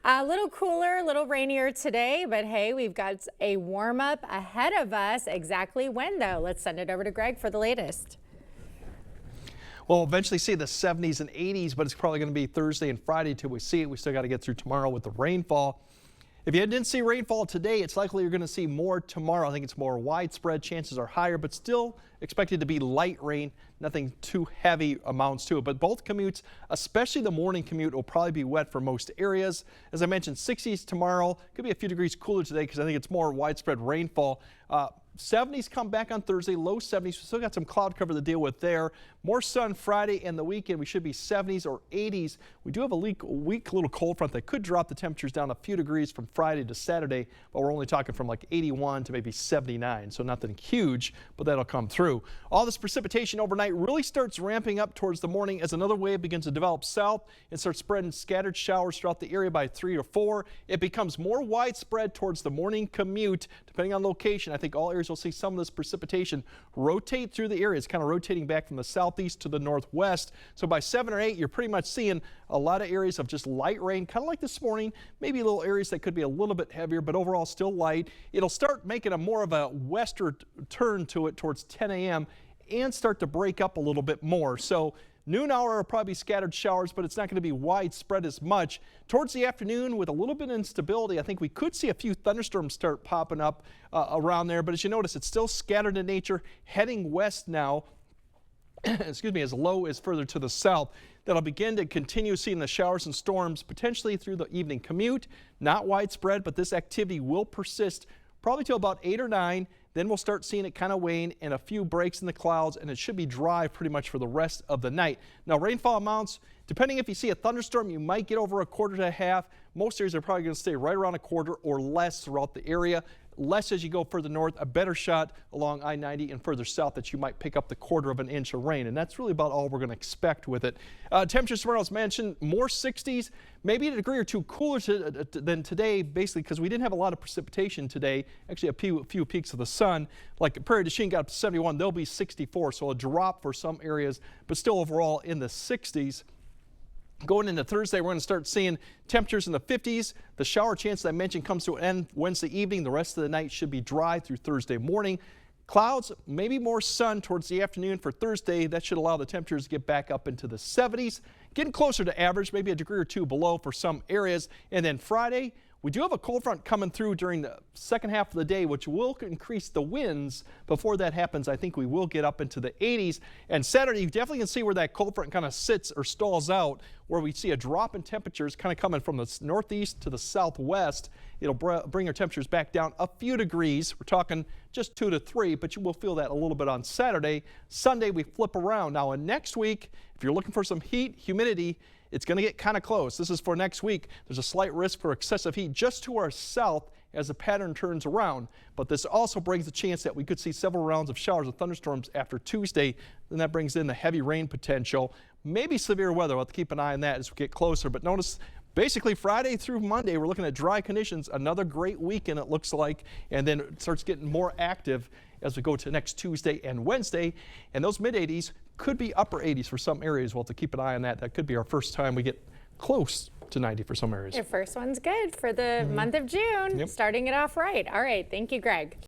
A little cooler, a little rainier today, but hey, we've got a warm up ahead of us. Exactly when though? Let's send it over to Greg for the latest. We'll eventually see the 70s and 80s, but it's probably going to be Thursday and Friday till we see it. We still got to get through tomorrow with the rainfall. If you didn't see rainfall today, it's likely you're going to see more tomorrow. I think it's more widespread. Chances are higher, but still expected to be light rain. Nothing too heavy amounts to it. But both commutes, especially the morning commute, will probably be wet for most areas. As I mentioned, 60s tomorrow. Could be a few degrees cooler today because I think it's more widespread rainfall. 70s come back on Thursday, low 70s. We still got some cloud cover to deal with there. More sun Friday and the weekend. We should be 70s or 80s. We do have a weak little cold front that could drop the temperatures down a few degrees from Friday to Saturday, but we're only talking from like 81 to maybe 79. So nothing huge, but that'll come through. All this precipitation overnight really starts ramping up towards the morning as another wave begins to develop south and starts spreading scattered showers throughout the area by 3 or 4. It becomes more widespread towards the morning commute, depending on location. I think all areas will see some of this precipitation rotate through the area. It's kind of rotating back from the southeast to the northwest. So by 7 or 8, you're pretty much seeing a lot of areas of just light rain, kind of like this morning. Maybe little areas that could be a little bit heavier, but overall still light. It'll start making a more of a western turn to it towards 10 a.m. and start to break up a little bit more. So noon hour will probably be scattered showers, but it's not going to be widespread as much. Towards the afternoon, with a little bit of instability, I think we could see a few thunderstorms start popping up around there. But as you notice, it's still scattered in nature, heading west now. Excuse me, as low as further to the south. That'll begin to continue seeing the showers and storms potentially through the evening commute. Not widespread, but this activity will persist probably till about 8 or 9. Then we'll start seeing it kind of wane and a few breaks in the clouds, and it should be dry pretty much for the rest of the night. Now, rainfall amounts, depending if you see a thunderstorm, you might get over a quarter to a half. Most areas are probably going to stay right around a quarter or less throughout the area. Less as you go further north, a better shot along I-90 and further south that you might pick up the quarter of an inch of rain. And that's really about all we're going to expect with it. Temperatures tomorrow, as mentioned, more 60s, maybe a degree or two cooler than today, basically because we didn't have a lot of precipitation today. Actually, a few peaks of the sun. Like Prairie du Chien got up to 71, they'll be 64. So a drop for some areas, but still overall in the 60s. Going into Thursday, we're going to start seeing temperatures in the 50s. The shower chance that I mentioned comes to an end Wednesday evening. The rest of the night should be dry through Thursday morning. Clouds, maybe more sun towards the afternoon for Thursday. That should allow the temperatures to get back up into the 70s. Getting closer to average, maybe a degree or two below for some areas. And then Friday, we do have a cold front coming through during the second half of the day, which will increase the winds. Before that happens, I think we will get up into the 80s. And Saturday, you definitely can see where that cold front kind of sits or stalls out, where we see a drop in temperatures kind of coming from the northeast to the southwest. It'll bring our temperatures back down a few degrees. We're talking just 2 to 3, but you will feel that a little bit on Saturday. Sunday, we flip around. Now, in next week, if you're looking for some heat, humidity, it's going to get kind of close. This is for next week. There's a slight risk for excessive heat just to our south as the pattern turns around. But this also brings the chance that we could see several rounds of showers and thunderstorms after Tuesday. Then that brings in the heavy rain potential. Maybe severe weather. We'll have to keep an eye on that as we get closer. But notice, basically Friday through Monday, we're looking at dry conditions. Another great weekend, it looks like. And then it starts getting more active as we go to next Tuesday and Wednesday. And those mid-80s could be upper 80s for some areas. We'll have to keep an eye on that. That could be our first time we get close to 90 for some areas. Your first one's good for the month of June, starting it off right. All right. Thank you, Greg.